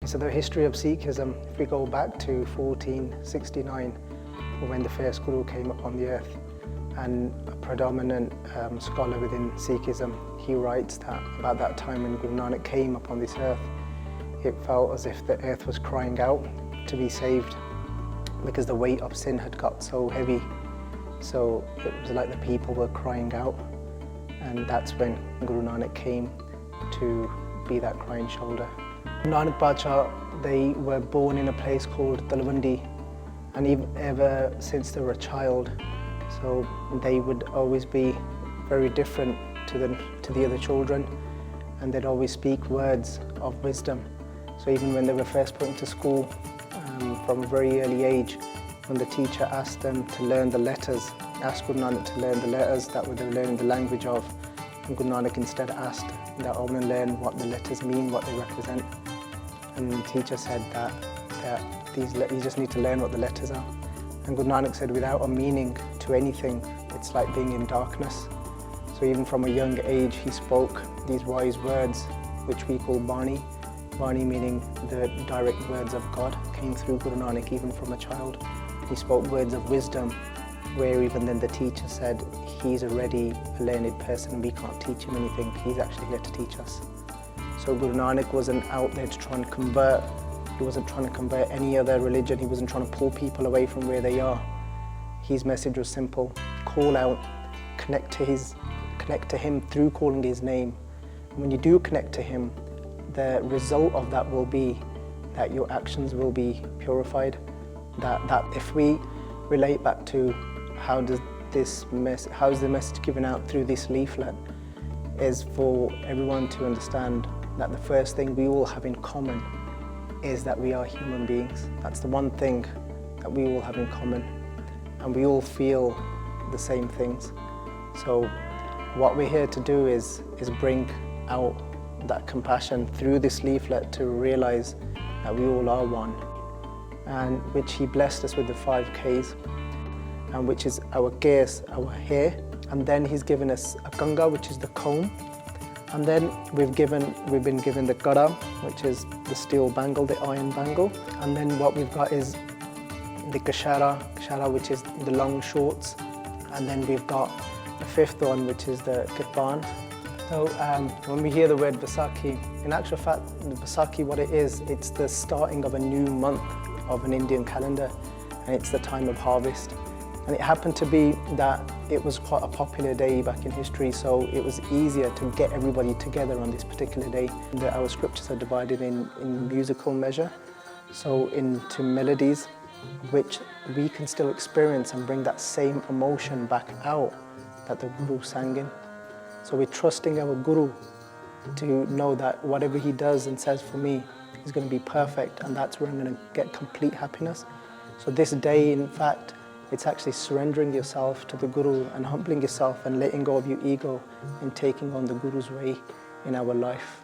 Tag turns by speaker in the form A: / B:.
A: So the history of Sikhism, if we go back to 1469, when the first Guru came upon the earth, and a predominant scholar within Sikhism, he writes that about that time when Guru Nanak came upon this earth, it felt as if the earth was crying out to be saved because the weight of sin had got so heavy. So it was like the people were crying out, and that's when Guru Nanak came to be that crying shoulder. Nanak Bacha, they were born in a place called Talwandi, and ever since they were a child, so they would always be very different to the other children, and they'd always speak words of wisdom. So even when they were first put into school, from a very early age, when the teacher asked them to learn the letters, asked Guru Nanak to learn the letters that they were learning the language of, and Guru Nanak instead asked that I want to learn what the letters mean, what they represent. And the teacher said that you just need to learn what the letters are. And Guru Nanak said, without a meaning to anything, it's like being in darkness. So even from a young age, he spoke these wise words, which we call Bani. Bani meaning the direct words of God came through Guru Nanak even from a child. He spoke words of wisdom, where even then the teacher said, he's already a learned person and we can't teach him anything, he's actually here to teach us. So Guru Nanak wasn't out there to try and convert. He wasn't trying to convert any other religion. He wasn't trying to pull people away from where they are. His message was simple: call out, connect to him through calling his name. And when you do connect to him, the result of that will be that your actions will be purified. That if we relate back to how is the message given out through this leaflet, is for everyone to understand that the first thing we all have in common is that we are human beings. That's the one thing that we all have in common, and we all feel the same things. So what we're here to do is bring out that compassion through this leaflet to realize that we all are one, and which he blessed us with the 5 Ks, and which is our gears, our hair, and then he's given us a Ganga, which is the comb, and then we've been given the Gada, which is the steel bangle, the iron bangle, and then what we've got is the Kashara, which is the long shorts, and then we've got the 5th one, which is the Kirpan. So when we hear the word Vaisakhi, in actual fact, the Vaisakhi, what it is, it's the starting of a new month of an Indian calendar, and it's the time of harvest. And it happened to be that it was quite a popular day back in history, so it was easier to get everybody together on this particular day. Our scriptures are divided in musical measure, so into melodies, which we can still experience and bring that same emotion back out that the Guru sang in. So we're trusting our Guru to know that whatever he does and says for me is going to be perfect, and that's where I'm going to get complete happiness. So this day, in fact, it's actually surrendering yourself to the Guru and humbling yourself and letting go of your ego and taking on the Guru's way in our life.